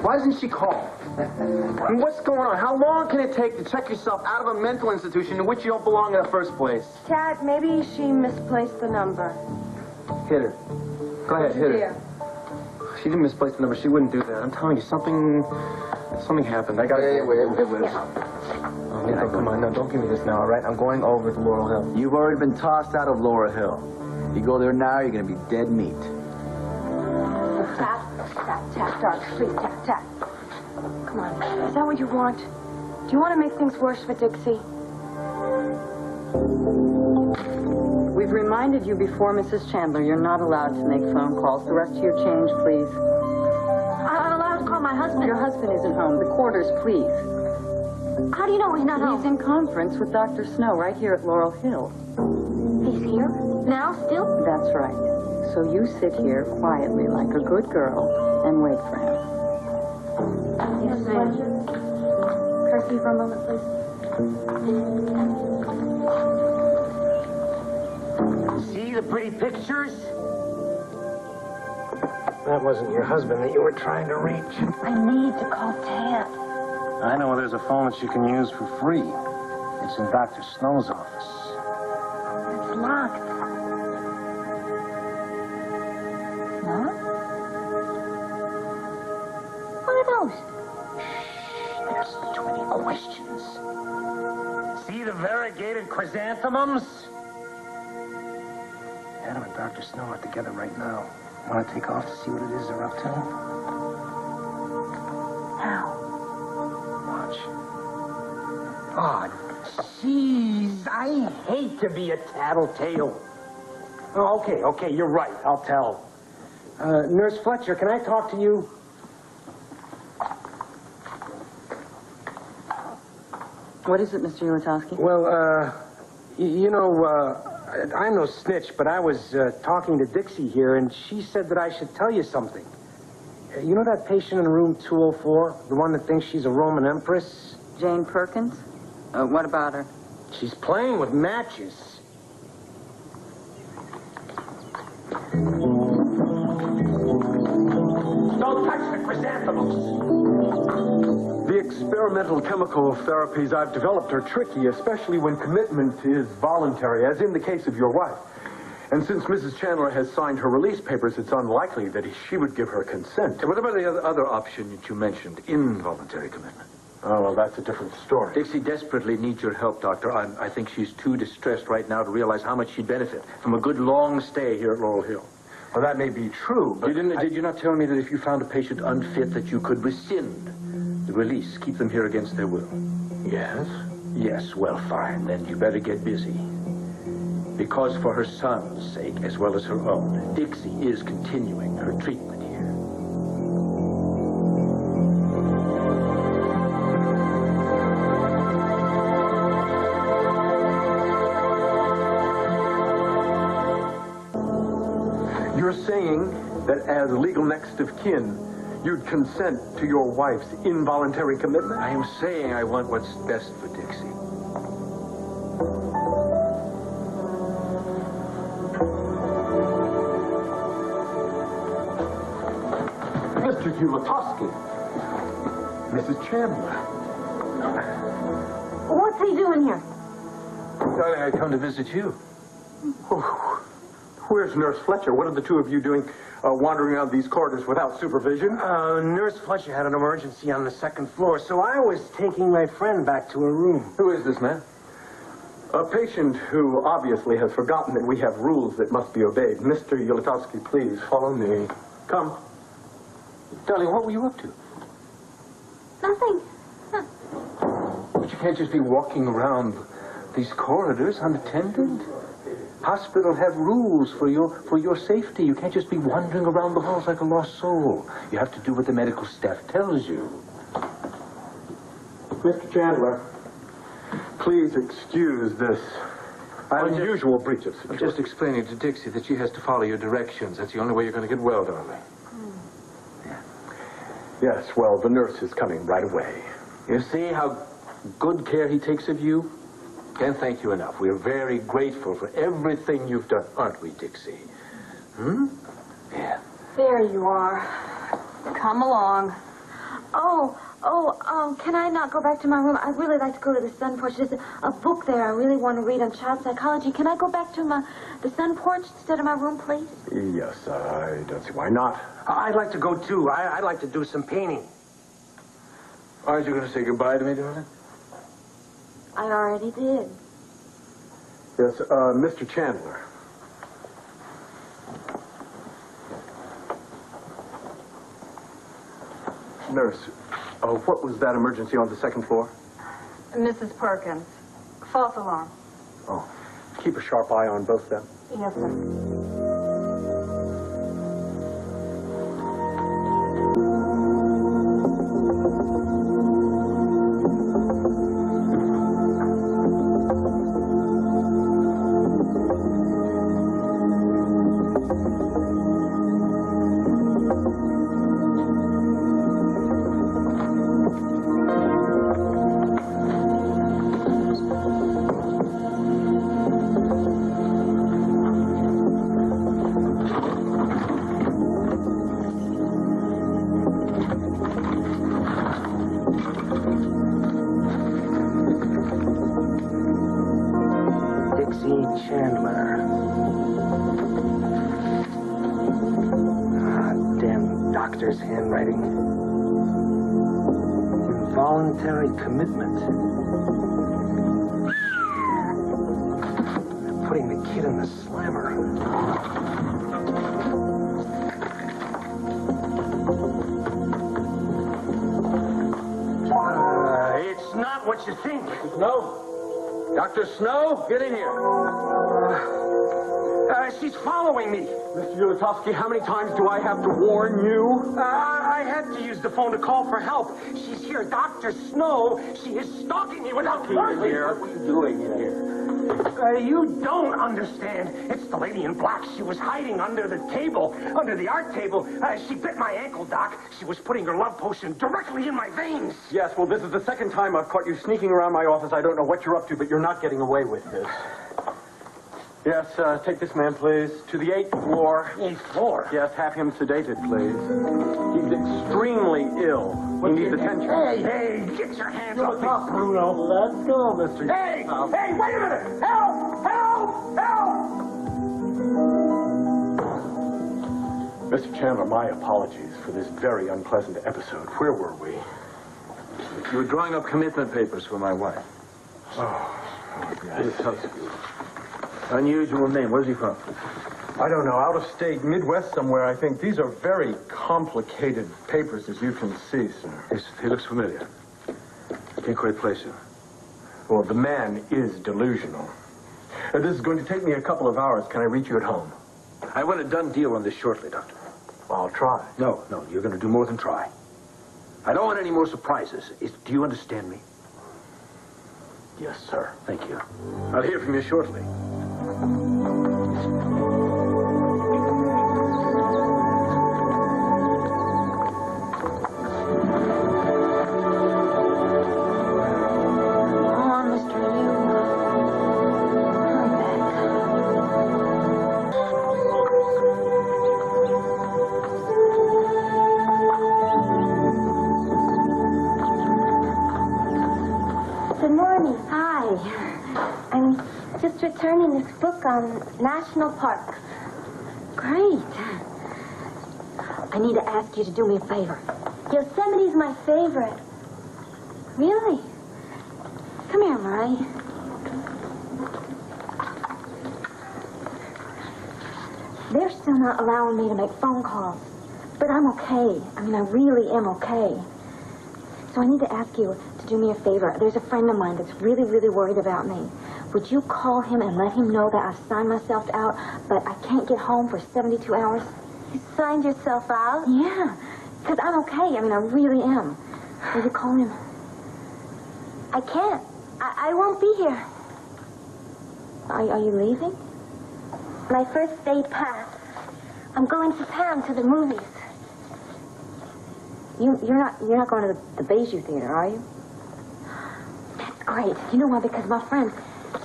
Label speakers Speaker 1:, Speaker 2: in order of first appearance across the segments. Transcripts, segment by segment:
Speaker 1: Why doesn't she call? I mean, what's going on? How long can it take to check yourself out of a mental institution in which you don't belong in the first place?
Speaker 2: Cat, maybe she misplaced the number.
Speaker 1: Hit her. Go ahead, hit her. She didn't misplace the number. She wouldn't do that. I'm telling you, something happened. I gotta... Wait. Oh, no, come on. No, don't give me this now, all right? I'm going over to Laurel Hill.
Speaker 3: You've already been tossed out of Laurel Hill. You go there now, you're going to be dead meat.
Speaker 2: Tap, darling. Please, tap. Come on. Is that what you want? Do you want to make things worse for Dixie?
Speaker 4: We've reminded you before, Mrs. Chandler, you're not allowed to make phone calls. The rest of your change, please.
Speaker 2: I'm not allowed to call my husband.
Speaker 4: Your husband isn't home. The quarters, please.
Speaker 2: How do you know he's not home?
Speaker 4: He's in conference with Dr. Snow right here at Laurel Hill.
Speaker 2: He's here? Now, still?
Speaker 4: That's right. So you sit here quietly like a good girl and wait for him.
Speaker 2: Yes, ma'am. Curfew for a moment, please.
Speaker 1: See the pretty pictures?
Speaker 5: That wasn't your husband that you were trying to reach.
Speaker 2: I need to call Ted.
Speaker 5: I know there's a phone that you can use for free. It's in Dr. Snow's office.
Speaker 2: It's locked. Huh? What are those?
Speaker 5: Shh, there's too many questions. See the variegated chrysanthemums? Adam and Dr. Snow are together right now. Want to take off to see what it is they're up to?
Speaker 2: How?
Speaker 5: Watch.
Speaker 1: Oh, jeez, I hate to be a tattletale.
Speaker 5: Oh, okay, you're right. I'll tell. Nurse Fletcher, can I talk to you?
Speaker 4: What is it, Mr. Ulatowski?
Speaker 5: Well, I'm no snitch, but I was talking to Dixie here, and she said that I should tell you something. You know that patient in room 204? The one that thinks she's a Roman empress?
Speaker 4: Jane Perkins? What about her?
Speaker 5: She's playing with matches. Don't touch the chrysanthemums!
Speaker 6: The experimental chemical therapies I've developed are tricky, especially when commitment is voluntary, as in the case of your wife. And since Mrs. Chandler has signed her release papers, it's unlikely that she would give her consent.
Speaker 7: What about the other option that you mentioned, involuntary commitment?
Speaker 6: Oh, well, that's a different story.
Speaker 7: Dixie desperately needs your help, Doctor. I think she's too distressed right now to realize how much she'd benefit from a good long stay here at Laurel Hill.
Speaker 6: Well, that may be true, but...
Speaker 7: Did you not tell me that if you found a patient unfit, that you could rescind the release, keep them here against their will?
Speaker 6: Yes?
Speaker 7: Yes, well, fine. Then you better get busy. Because for her son's sake, as well as her own, Dixie is continuing her treatment here.
Speaker 6: You're saying that as legal next of kin, you'd consent to your wife's involuntary commitment?
Speaker 7: I am saying I want what's best for Dixie.
Speaker 6: Mr. Ulatowski. Mrs. Chandler.
Speaker 2: What's he doing here?
Speaker 7: I come to visit you.
Speaker 6: Where's Nurse Fletcher? What are the two of you doing wandering around these corridors without supervision?
Speaker 5: Nurse Fletcher had an emergency on the second floor, so I was taking my friend back to her room.
Speaker 7: Who is this man?
Speaker 6: A patient who obviously has forgotten that we have rules that must be obeyed. Mr. Ulatowski, please follow me. Come.
Speaker 7: Darling, what were you up to?
Speaker 2: Nothing.
Speaker 7: But you can't just be walking around these corridors unattended. Hospitals have rules for your safety. You can't just be wandering around the halls like a lost soul. You have to do what the medical staff tells you.
Speaker 6: Mr. Chandler, please excuse this unusual breach of security.
Speaker 7: I'm just explaining to Dixie that she has to follow your directions. That's the only way you're going to get well, darling.
Speaker 6: Yes, well, the nurse is coming right away.
Speaker 7: You see how good care he takes of you? Can't thank you enough. We're very grateful for everything you've done, aren't we, Dixie? Hmm? Yeah.
Speaker 2: There you are. Come along. Can I not go back to my room? I'd really like to go to the sun porch. There's a book there I really want to read on child psychology. Can I go back to the sun porch instead of my room, please?
Speaker 6: Yes, I don't see why not.
Speaker 5: I'd like to go, too. I'd like to do some painting.
Speaker 7: Aren't you going to say goodbye to me, darling?
Speaker 2: I already did.
Speaker 6: Yes, Mr. Chandler. Nurse, what was that emergency on the second floor?
Speaker 4: Mrs. Perkins. False alarm.
Speaker 6: Oh, keep a sharp eye on both of them.
Speaker 4: Yes, sir.
Speaker 5: Dixie Chandler. Damn doctor's handwriting. Involuntary commitment. Putting the kid in the slammer. It's not what you think.
Speaker 7: No. Dr. Snow, get in here.
Speaker 5: She's following me.
Speaker 6: Mr. Ulatowski, how many times do I have to warn you?
Speaker 5: I had to use the phone to call for help. She's here. Dr. Snow. She is stalking me without mercy.
Speaker 7: What are you doing in here?
Speaker 5: You don't understand. It's the lady in black. She was hiding under the table, under the art table. She bit my ankle, Doc. She was putting her love potion directly in my veins.
Speaker 6: Yes, well, this is the second time I've caught you sneaking around my office. I don't know what you're up to, but you're not getting away with this. Yes, take this man, please, to the 8th floor.
Speaker 5: 8th floor?
Speaker 6: Yes, have him sedated, please. He's extremely ill. He needs attention.
Speaker 5: Hey, get your hands off me.
Speaker 6: Bruno. Let's go, Mr.
Speaker 5: Hey, wait a minute! Help!
Speaker 6: Mr. Chandler, my apologies for this very unpleasant episode. Where were we?
Speaker 7: You were drawing up commitment papers for my wife.
Speaker 6: Yes.
Speaker 7: Unusual name. Where's he from?
Speaker 6: I don't know, out of state, Midwest somewhere, I think. These are very complicated papers, as you can see, sir.
Speaker 7: Yes, he looks familiar. Can't quite place him.
Speaker 6: Well, the man is delusional. This is going to take me a couple of hours. Can I reach you at home?
Speaker 7: I want a done deal on this shortly, Doctor.
Speaker 6: I'll try.
Speaker 7: No, you're going to do more than try. I don't want any more surprises. Do you understand me?
Speaker 6: Yes, sir.
Speaker 7: Thank you. I'll hear from you shortly.
Speaker 2: Returning this book on national parks. Great. I need to ask you to do me a favor. Yosemite's my favorite. Really? Come here, Murray. They're still not allowing me to make phone calls. But I'm okay. I mean, I really am okay. So I need to ask you to do me a favor. There's a friend of mine that's really, really worried about me. Would you call him and let him know that I've signed myself out, but I can't get home for 72 hours? You signed yourself out? Yeah, because I'm okay. I mean, I really am. Will you call him? I can't. I won't be here. Are you leaving? My first day pass. I'm going to Pam to the movies. You're not going to the Bayview Theater, are you? That's great. You know why? Because my friend...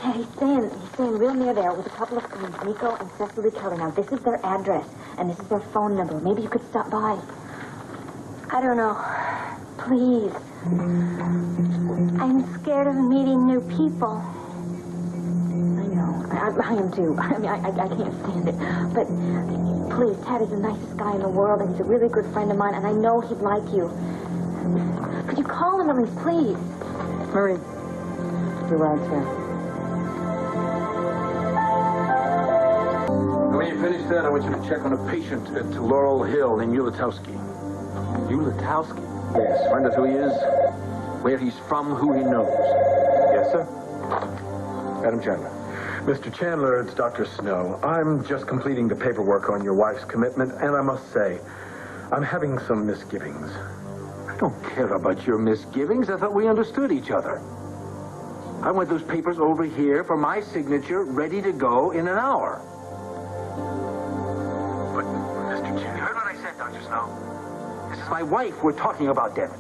Speaker 2: Yeah, he's staying real near there with a couple of friends, Nico and Cecily Kelly. Now, this is their address, and this is their phone number. Maybe you could stop by. I don't know. please. I'm scared of meeting new people. I know. I am too. I mean, I can't stand it. But please, Ted is the nicest guy in the world, and he's a really good friend of mine, and I know he'd like you. Could you call him at least, please?
Speaker 4: Marie, your ride's here.
Speaker 7: When you finish that, I want you to check on a patient at Laurel Hill named Ulatowski.
Speaker 1: Ulatowski?
Speaker 7: Yes, find out who he is, where he's from, who he knows.
Speaker 6: Yes, sir? Adam Chandler. Mr. Chandler, it's Dr. Snow. I'm just completing the paperwork on your wife's commitment, and I must say, I'm having some misgivings.
Speaker 7: I don't care about your misgivings. I thought we understood each other. I want those papers over here for my signature, ready to go in an hour. But, Mr. Chandler, you heard what I said, Dr. Snow. This is my wife we're talking about, damn it.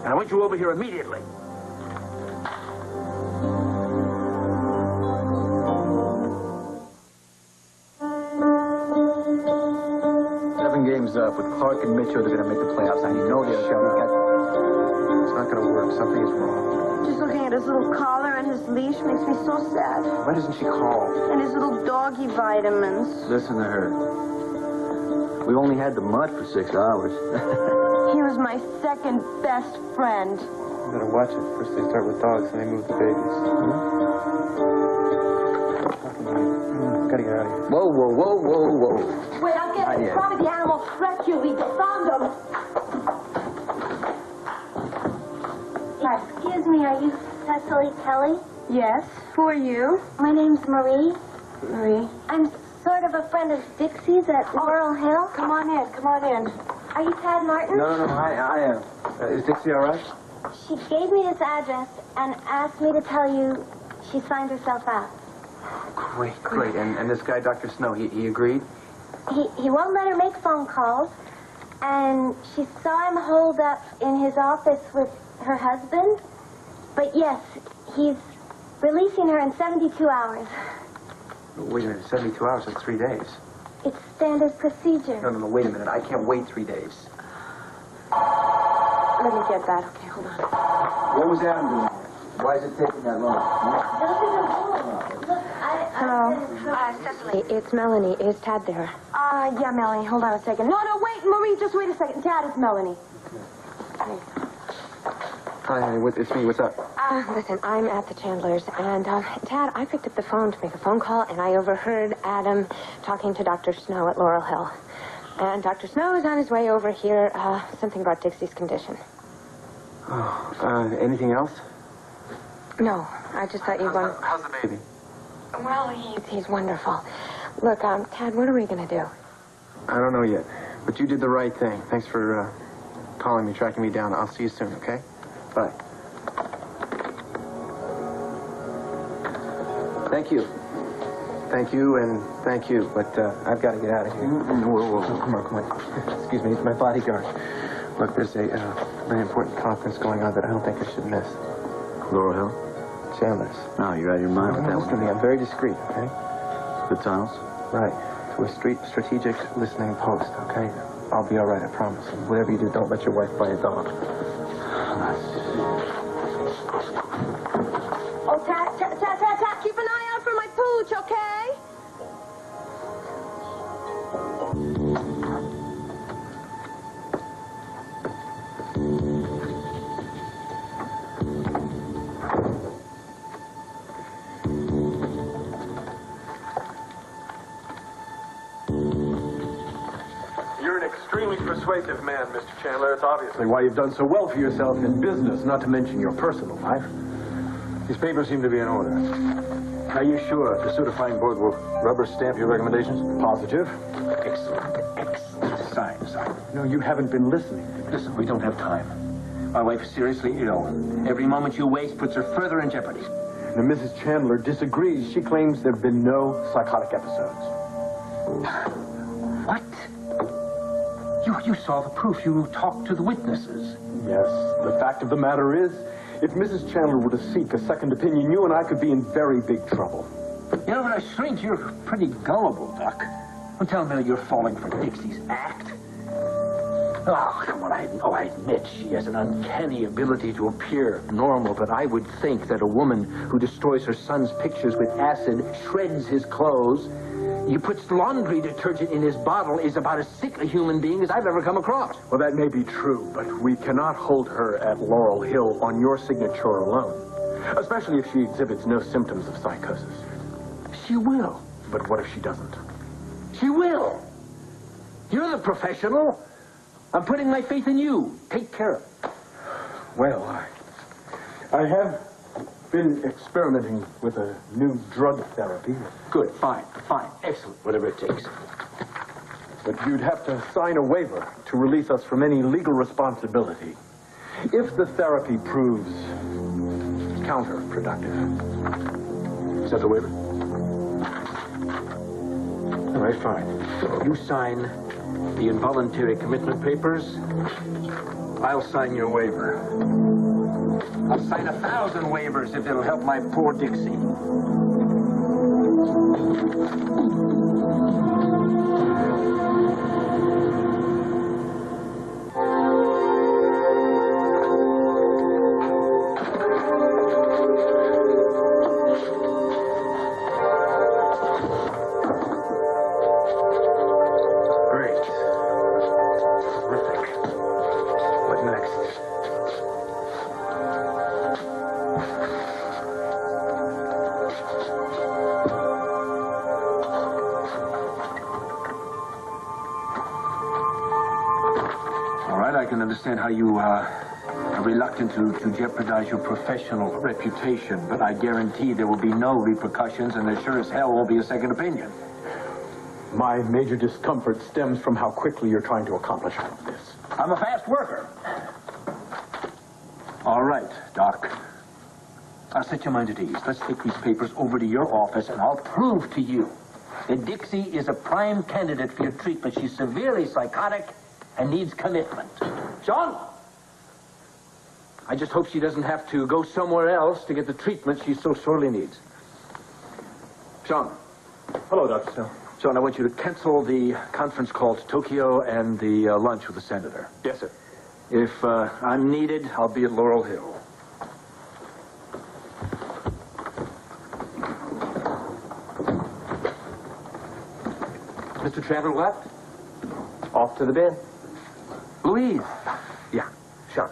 Speaker 7: And I want you over here immediately.
Speaker 3: Games up with Clark and Mitchell. They're going to make the playoffs. I know they're
Speaker 1: It's not going to work. Something is wrong.
Speaker 8: Just looking at his little collar and his leash makes me so sad.
Speaker 1: Why doesn't she call?
Speaker 8: And his little doggy vitamins.
Speaker 3: Listen to her. We only had the mud for 6 hours.
Speaker 8: He was my second best friend.
Speaker 1: You better watch it. First they start with dogs, and they move the babies. Gotta get out of here.
Speaker 3: Whoa, whoa, whoa, whoa, whoa.
Speaker 2: Wait, I'll get it. Probably the animal rescue league. They found them. Excuse me, are you Cecily Kelly?
Speaker 8: Yes. Who are you?
Speaker 2: My name's Marie.
Speaker 8: Marie.
Speaker 2: I'm sort of a friend of Dixie's at Laurel Hill.
Speaker 8: Come on in. Come on in.
Speaker 2: Are you Tad Martin?
Speaker 1: No. I am. Is Dixie all right?
Speaker 2: She gave me this address and asked me to tell you she signed herself out.
Speaker 1: Great. And this guy, Dr. Snow, he agreed?
Speaker 2: He won't let her make phone calls, and she saw him holed up in his office with her husband. But yes, he's releasing her in 72 hours.
Speaker 1: Wait a minute, 72 hours, that's 3 days.
Speaker 2: It's standard procedure.
Speaker 1: No, wait a minute. I can't wait 3 days.
Speaker 8: Let me get that. Okay, hold on.
Speaker 3: What was Adam doing? Why is it taking that long?
Speaker 8: Hello.
Speaker 2: Cecily, it's Melanie. Is Tad there?
Speaker 8: Yeah, Melanie. Hold on a second. No, wait, Marie. Just wait a second. Dad, it's Melanie.
Speaker 1: Hi, honey, it's me. What's up?
Speaker 2: Listen, I'm at the Chandlers, and Tad, I picked up the phone to make a phone call, and I overheard Adam talking to Dr. Snow at Laurel Hill. And Dr. Snow is on his way over here. Something about Dixie's condition.
Speaker 1: Anything else?
Speaker 2: No, I just thought you'd want...
Speaker 1: How's the baby?
Speaker 2: Well, he's wonderful. Look, Tad, what are we going to do?
Speaker 1: I don't know yet, but you did the right thing. Thanks for calling me, tracking me down. I'll see you soon, okay? Bye.
Speaker 3: Thank you.
Speaker 1: Thank you and thank you, but I've got to get out of here.
Speaker 3: Whoa.
Speaker 1: Come on. Excuse me, it's my bodyguard. Look, there's a very important conference going on that I don't think I should miss.
Speaker 3: Laurel Hill?
Speaker 1: Chandler's.
Speaker 3: No, you're out of your mind with that
Speaker 1: Listen to me,
Speaker 3: one.
Speaker 1: I'm very discreet, okay?
Speaker 3: The tunnels?
Speaker 1: Right. To a strategic listening post, okay? I'll be all right, I promise. And whatever you do, don't let your wife buy a dog.
Speaker 8: Oh, Tad, keep an eye out for my pooch, okay?
Speaker 6: You're an extremely persuasive man, Mr. Chandler. It's obviously why you've done so well for yourself in business, not to mention your personal life. These papers seem to be in order. Are you sure the certifying board will rubber stamp your recommendations? Positive. Excellent. Sign. No, you haven't been listening.
Speaker 7: Listen, we don't have time. My wife is seriously ill. Every moment you waste puts her further in jeopardy.
Speaker 6: Now, Mrs. Chandler disagrees. She claims there have been no psychotic episodes.
Speaker 7: What? You saw the proof. You talked to the witnesses.
Speaker 6: Yes, the fact of the matter is, if Mrs. Chandler were to seek a second opinion, you and I could be in very big trouble.
Speaker 7: You know, when I shrink, you're pretty gullible, Doc. Don't tell me you're falling for Dixie's act. Oh, come on, I admit she has an uncanny ability to appear normal, but I would think that a woman who destroys her son's pictures with acid, shreds his clothes, you puts laundry detergent in his bottle is about as sick a human being as I've ever come across.
Speaker 6: Well, that may be true, but we cannot hold her at Laurel Hill on your signature alone, especially if she exhibits no symptoms of psychosis.
Speaker 7: She will.
Speaker 6: But what if she doesn't?
Speaker 7: She will. You're the professional. I'm putting my faith in you. Take care of it.
Speaker 6: Well, I have been experimenting with a new drug therapy.
Speaker 7: Good, fine, excellent, whatever it takes.
Speaker 6: But you'd have to sign a waiver to release us from any legal responsibility if the therapy proves counterproductive.
Speaker 7: Is that the waiver? All right, fine. You sign the involuntary commitment papers. I'll sign your waiver. I'll sign 1,000 waivers if it'll help my poor Dixie. I can understand how you are reluctant to jeopardize your professional reputation, but I guarantee there will be no repercussions, and there sure as hell won't be a second opinion.
Speaker 6: My major discomfort stems from how quickly you're trying to accomplish all of this.
Speaker 7: I'm a fast worker. All right, Doc. I'll set your mind at ease. Let's take these papers over to your office, and I'll prove to you that Dixie is a prime candidate for your treatment. She's severely psychotic and needs commitment. John? I just hope she doesn't have to go somewhere else to get the treatment she so sorely needs. John.
Speaker 1: Hello, Dr. Snell.
Speaker 7: John, I want you to cancel the conference call to Tokyo and the lunch with the senator.
Speaker 1: Yes, sir.
Speaker 7: If I'm needed, I'll be at Laurel Hill. Mr. Chandler left?
Speaker 1: Off to the bin.
Speaker 7: Louise.
Speaker 1: Yeah, Sean.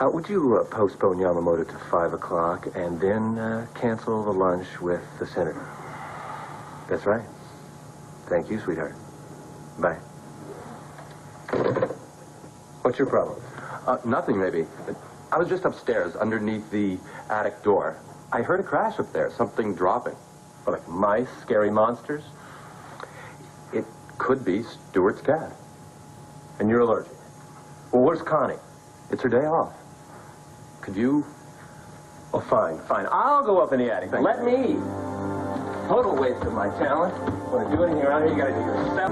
Speaker 1: Would you postpone Yamamoto to 5 o'clock and then cancel the lunch with the senator? That's right. Thank you, sweetheart. Bye.
Speaker 9: What's your problem? Nothing, maybe. I was just upstairs, underneath the attic door. I heard a crash up there, something dropping. Well, like mice, scary monsters. It could be Stuart's cat. And you're allergic. Well, where's Connie? It's her day off. Could you... Oh, fine. I'll go up in the attic. Let me. Total waste of my talent. Want to do anything around here, you gotta do yourself.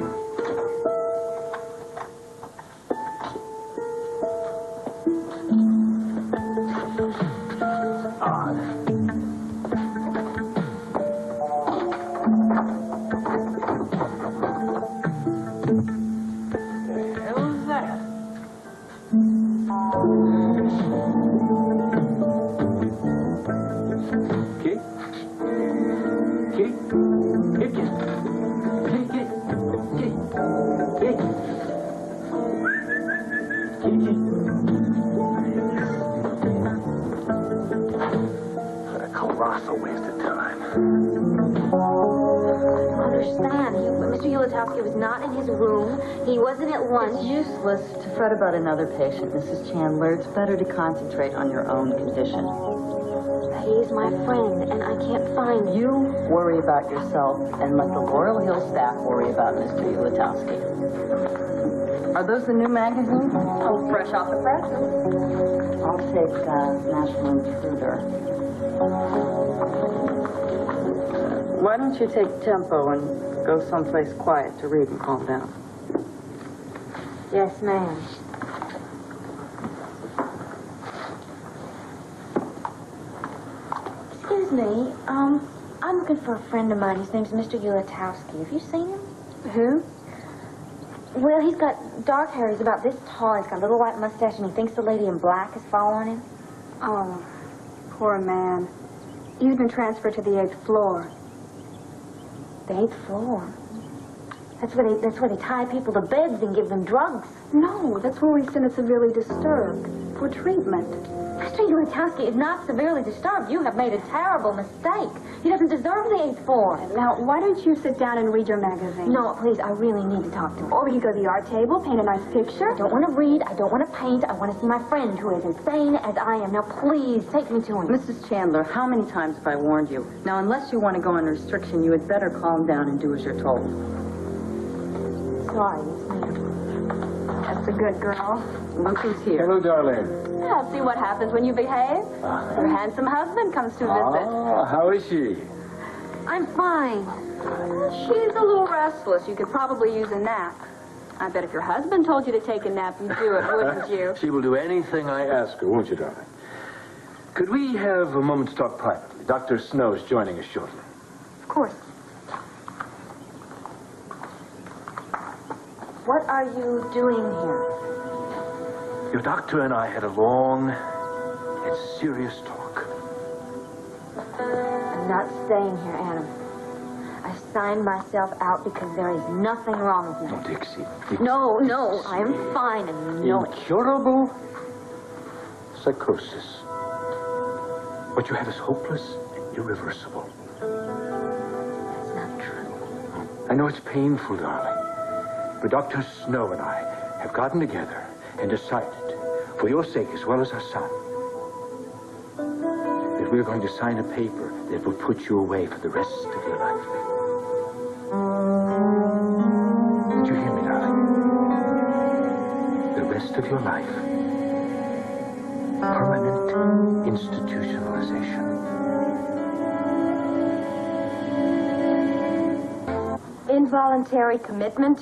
Speaker 4: It's useless to fret about another patient, Mrs. Chandler. It's better to concentrate on your own condition.
Speaker 2: He's my friend, and I can't find...
Speaker 4: You worry about yourself, and let the Laurel Hill staff worry about Mr. Ulatowski. Are those the new magazines?
Speaker 8: Oh, fresh off the press.
Speaker 4: I'll take National Intruder. Why don't you take Tempo and go someplace quiet to read and calm down?
Speaker 2: Yes, ma'am. Excuse me, I'm looking for a friend of mine. His name's Mr. Ulatowski. Have you seen him?
Speaker 4: Who?
Speaker 2: Well, he's got dark hair. He's about this tall. He's got a little white mustache, and he thinks the lady in black is following him.
Speaker 8: Oh, poor man. He's been transferred to the 8th floor.
Speaker 2: The 8th floor? That's where they tie people to beds and give them drugs.
Speaker 8: No, that's where he's been severely disturbed for treatment.
Speaker 2: Mr. Ulatowski is not severely disturbed. You have made a terrible mistake. He doesn't deserve the 8th floor.
Speaker 8: Now, why don't you sit down and read your magazine?
Speaker 2: No, please, I really need to talk to him.
Speaker 8: Or we could go to the art table, paint a nice picture.
Speaker 2: I don't want to read. I don't want to paint. I want to see my friend who is as sane as I am. Now, please, take me to him.
Speaker 4: Mrs. Chandler, how many times have I warned you? Now, unless you want to go on restriction, you had better calm down and do as you're told.
Speaker 2: Sorry, Miss Ma'am.
Speaker 8: That's a good girl.
Speaker 4: Look who's here.
Speaker 7: Hello, darling.
Speaker 8: Yeah, see what happens when you behave. Your handsome husband comes to visit.
Speaker 7: Ah, how is she?
Speaker 8: I'm fine. She's a little restless. You could probably use a nap. I bet if your husband told you to take a nap, you'd do it, wouldn't you?
Speaker 7: She will do anything I ask her, won't you, darling? Could we have a moment's talk privately? Dr. Snow's joining us shortly.
Speaker 8: Of course.
Speaker 2: What are you doing here?
Speaker 7: Your doctor and I had a long and serious talk.
Speaker 2: I'm not staying here, Adam. I signed myself out because there is nothing wrong with me.
Speaker 7: Oh, Dixie.
Speaker 2: No, I am fine, and you know it.
Speaker 7: Incurable psychosis. What you have is hopeless and irreversible.
Speaker 2: That's not true.
Speaker 7: I know it's painful, darling. But Dr. Snow and I have gotten together and decided, for your sake as well as our son, that we're going to sign a paper that will put you away for the rest of your life. Did you hear me, darling? The rest of your life. Permanent institutionalization.
Speaker 8: Involuntary commitment?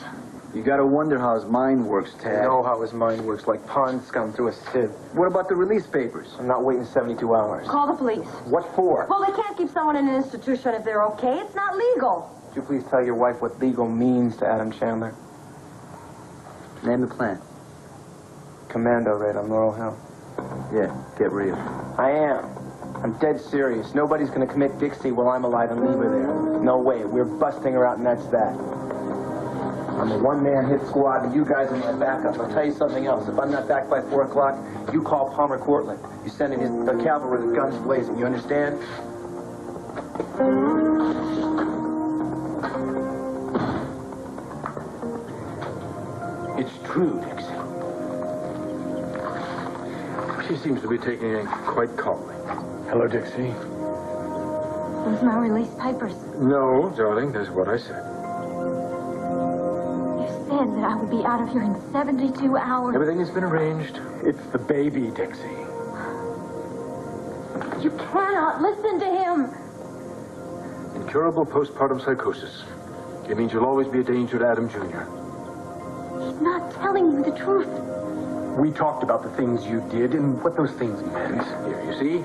Speaker 3: You gotta wonder how his mind works,
Speaker 1: I
Speaker 3: Tad.
Speaker 1: know how his mind works, like pond scum through a sieve.
Speaker 3: What about the release papers?
Speaker 1: I'm not waiting 72 hours.
Speaker 8: Call the police.
Speaker 1: What for?
Speaker 8: Well, they can't keep someone in an institution if they're okay. It's not legal.
Speaker 1: Would you please tell your wife what legal means to Adam Chandler?
Speaker 3: Name the plan.
Speaker 1: Commando raid on Laurel Hill.
Speaker 3: Yeah, get real.
Speaker 1: I am. I'm dead serious. Nobody's gonna commit Dixie while I'm alive and leave her there. No way. We're busting her out, and that's that. I'm a one-man hit squad, and you guys are my backup. I'll tell you something else. If I'm not back by 4 o'clock, you call Palmer Cortland. You send in the cavalry with guns blazing. You understand?
Speaker 7: It's true, Dixie. She seems to be taking it quite calmly. Hello, Dixie.
Speaker 2: Where's my release papers?
Speaker 7: No, darling, that's what I said.
Speaker 2: You said that I would be out of here in 72 hours.
Speaker 7: Everything has been arranged. It's the baby, Dixie.
Speaker 2: You cannot listen to him.
Speaker 7: Incurable postpartum psychosis. It means you'll always be a danger to Adam Jr.
Speaker 2: He's not telling you the truth.
Speaker 7: We talked about the things you did and what those things meant. Here, you see?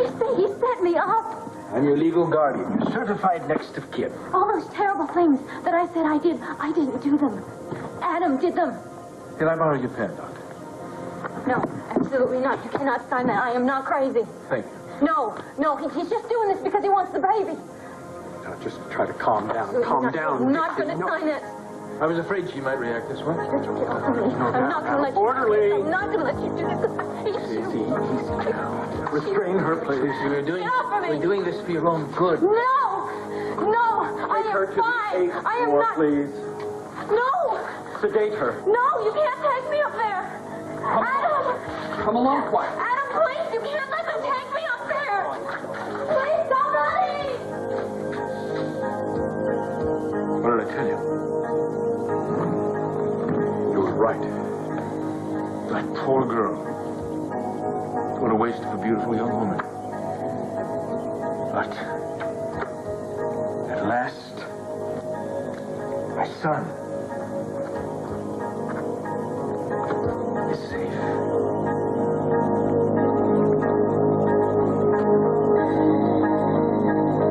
Speaker 2: You say he set me up.
Speaker 7: I'm your legal guardian, your certified next of kin.
Speaker 2: All those terrible things that I said I didn't do them. Adam did them.
Speaker 7: Can I borrow your pen, Doctor?
Speaker 2: No, absolutely not. You cannot sign that. I am not crazy.
Speaker 7: Thank you.
Speaker 2: No, he's just doing this because he wants the baby.
Speaker 7: Now, just try to calm down.
Speaker 2: Absolutely
Speaker 7: Calm
Speaker 2: not.
Speaker 7: down.
Speaker 2: I'm not going to
Speaker 7: No.
Speaker 2: sign it.
Speaker 7: I was afraid she might react this way.
Speaker 2: Don't you get off of me. I'm not going to let you
Speaker 7: Orderly.
Speaker 2: do this. I'm not going to let you do this.
Speaker 7: Easy now. Restrain her, please.
Speaker 9: We're
Speaker 2: Get off of me.
Speaker 9: we're doing this for your own good.
Speaker 2: No, I am fine. I am not.
Speaker 7: Please.
Speaker 2: No,
Speaker 7: Sedate her.
Speaker 2: no, you can't take me up there. Adam,
Speaker 7: Come along, quiet.
Speaker 2: Adam, please, you can't let them take me up there. Please, somebody.
Speaker 7: What did I tell you? You were right. That poor girl. What a waste of a beautiful young woman. But at last, my son